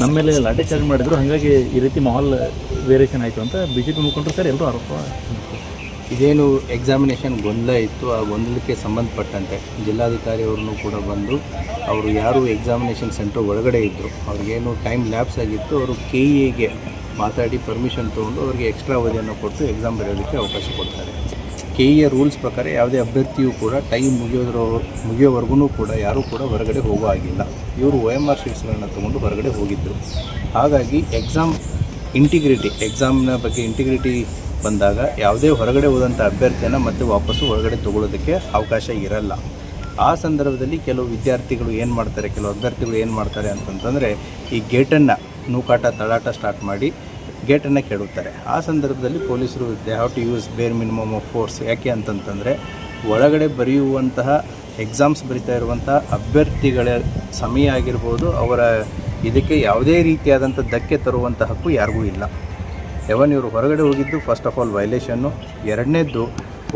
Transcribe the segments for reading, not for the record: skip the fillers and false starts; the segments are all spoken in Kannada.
ನಮ್ಮ ಮೇಲೆ ಲಾಠಿ ಚಾರ್ಜ್ ಮಾಡಿದ್ರು, ಹಾಗಾಗಿ ಈ ರೀತಿ ಮಾಹೋಲ್ ವೇರಿಯೇಷನ್ ಆಯಿತು ಅಂತ BJP ಮುಖಂಡರು ಸರ್ ಎಲ್ಲರೂ ಆರೋಪ. ಇದೇನು ಎಕ್ಸಾಮಿನೇಷನ್ ಗೊಂದಲ ಇತ್ತು, ಆ ಗೊಂದಲಕ್ಕೆ ಸಂಬಂಧಪಟ್ಟಂತೆ ಜಿಲ್ಲಾಧಿಕಾರಿ ಅವ್ರನ್ನೂ ಕೂಡ ಬಂದು ಅವರು ಯಾರು ಎಕ್ಸಾಮಿನೇಷನ್ ಸೆಂಟರ್ ಒಳಗಡೆ ಇದ್ದರು ಅವ್ರಿಗೇನು ಟೈಮ್ ಲ್ಯಾಪ್ಸ್ ಆಗಿತ್ತು, ಅವರು KEAಗೆ ಮಾತಾಡಿ ಪರ್ಮಿಷನ್ ತೊಗೊಂಡು ಅವರಿಗೆ ಎಕ್ಸ್ಟ್ರಾ ಅವಧಿಯನ್ನು ಕೊಟ್ಟು ಎಕ್ಸಾಮ್ ಬರೆಯೋದಕ್ಕೆ ಅವಕಾಶ ಕೊಡ್ತಾರೆ. KEA ರೂಲ್ಸ್ ಪ್ರಕಾರ ಯಾವುದೇ ಅಭ್ಯರ್ಥಿಯೂ ಕೂಡ ಟೈಮ್ ಮುಗಿಯೋವರೆಗೂ ಕೂಡ ಯಾರೂ ಕೂಡ ಹೊರಗಡೆ ಹೋಗೋ ಆಗಿಲ್ಲ. ಇವರು OMR ಶೀಟ್ಸ್ಗಳನ್ನು ತೊಗೊಂಡು ಹೊರಗಡೆ ಹೋಗಿದ್ದರು. ಹಾಗಾಗಿ ಎಕ್ಸಾಮ್ನ ಬಗ್ಗೆ ಇಂಟಿಗ್ರಿಟಿ ಬಂದಾಗ ಯಾವುದೇ ಹೊರಗಡೆ ಹೋದಂಥ ಅಭ್ಯರ್ಥಿಯನ್ನು ಮತ್ತೆ ವಾಪಸ್ಸು ಹೊರಗಡೆ ತೊಗೊಳ್ಳೋದಕ್ಕೆ ಅವಕಾಶ ಇರಲ್ಲ. ಆ ಸಂದರ್ಭದಲ್ಲಿ ಕೆಲವು ವಿದ್ಯಾರ್ಥಿಗಳು ಏನು ಮಾಡ್ತಾರೆ, ಕೆಲವು ಅಭ್ಯರ್ಥಿಗಳು ಏನು ಮಾಡ್ತಾರೆ ಅಂತಂತಂದರೆ ಈ ಗೇಟನ್ನು ನೂಕಾಟ ತಳ್ಳಾಟ ಸ್ಟಾರ್ಟ್ ಮಾಡಿ ಗೇಟನ್ನು ಕೆಡುತ್ತಾರೆ. ಆ ಸಂದರ್ಭದಲ್ಲಿ ಪೊಲೀಸರು ದೇ ಹ್ಯಾವ್ ಟು ಯೂಸ್ ಬೇರ್ ಮಿನಿಮಮ್ ಆಫ್ ಫೋರ್ಸ್. ಯಾಕೆ ಅಂತಂತಂದರೆ ಒಳಗಡೆ ಬರೆಯುವಂತಹ ಎಕ್ಸಾಮ್ಸ್ ಬರಿತಾ ಇರುವಂಥ ಅಭ್ಯರ್ಥಿಗಳ ಸಮಯ ಆಗಿರ್ಬೋದು, ಅವರ ಇದಕ್ಕೆ ಯಾವುದೇ ರೀತಿಯಾದಂಥ ಧಕ್ಕೆ ತರುವಂಥ ಹಕ್ಕು ಯಾರಿಗೂ ಇಲ್ಲ. ಇವರು ಹೊರಗಡೆ ಹೋಗಿದ್ದು ಫಸ್ಟ್ ಆಫ್ ಆಲ್ ವೈಲೇಷನ್ನು. ಎರಡನೇದ್ದು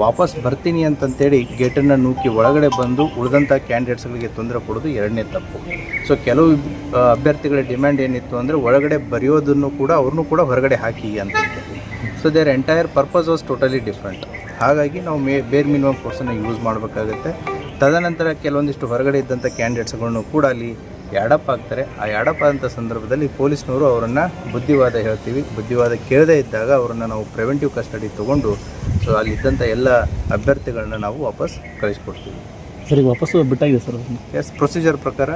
ವಾಪಸ್ ಬರ್ತೀನಿ ಅಂತಂತೇಳಿ ಗೇಟನ್ನು ನೂಕಿ ಒಳಗಡೆ ಬಂದು ಉಳಿದಂಥ ಕ್ಯಾಂಡಿಡೇಟ್ಸ್ಗಳಿಗೆ ತೊಂದರೆ ಕೊಡೋದು ಎರಡನೇ ತಪ್ಪು. ಸೊ ಕೆಲವು ಅಭ್ಯರ್ಥಿಗಳ ಡಿಮ್ಯಾಂಡ್ ಏನಿತ್ತು ಅಂದರೆ ಒಳಗಡೆ ಬರೆಯೋದನ್ನು ಕೂಡ ಅವ್ರನ್ನೂ ಕೂಡ ಹೊರಗಡೆ ಹಾಕಿ ಅಂತ. So there entire purpose was totally different. ಹಾಗಾಗಿ ನಾವು ಬೇರ್ ಮಿನಿಮಮ್ ಫೋರ್ಸನ್ನು ಯೂಸ್ ಮಾಡಬೇಕಾಗುತ್ತೆ. ತದನಂತರ ಕೆಲವೊಂದಿಷ್ಟು ಹೊರಗಡೆ ಇದ್ದಂಥ ಕ್ಯಾಂಡಿಡೇಟ್ಸ್ಗಳನ್ನು ಕೂಡ ಅಲ್ಲಿ ಯಾಡಪ್ ಆಗ್ತಾರೆ. ಆ ಯಾಡಪ್ ಆದಂಥ ಸಂದರ್ಭದಲ್ಲಿ ಪೊಲೀಸ್ನವರು ಅವರನ್ನು ಬುದ್ಧಿವಾದ ಹೇಳ್ತೀವಿ, ಬುದ್ಧಿವಾದ ಕೇಳದೇ ಇದ್ದಾಗ ಅವರನ್ನು ನಾವು ಪ್ರಿವೆಂಟಿವ್ ಕಸ್ಟಡಿ ತೊಗೊಂಡು ಸೊ ಅಲ್ಲಿದ್ದಂಥ ಎಲ್ಲ ಅಭ್ಯರ್ಥಿಗಳನ್ನ ನಾವು ವಾಪಸ್ ಕಳಿಸ್ಕೊಡ್ತೀವಿ. ಸರಿ, ವಾಪಸ್ಸು ಬಿಟ್ಟಾಗಿದೆ ಸರ್. ಎಸ್, ಪ್ರೊಸೀಜರ್ ಪ್ರಕಾರ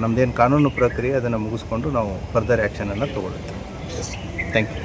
ನಮ್ಮದೇನು ಕಾನೂನು ಪ್ರಕ್ರಿಯೆ ಅದನ್ನು ಮುಗಿಸ್ಕೊಂಡು ನಾವು ಫರ್ದರ್ ಆ್ಯಕ್ಷನನ್ನು ತೊಗೊಳ್ಳುತ್ತೇವೆ. Thank you.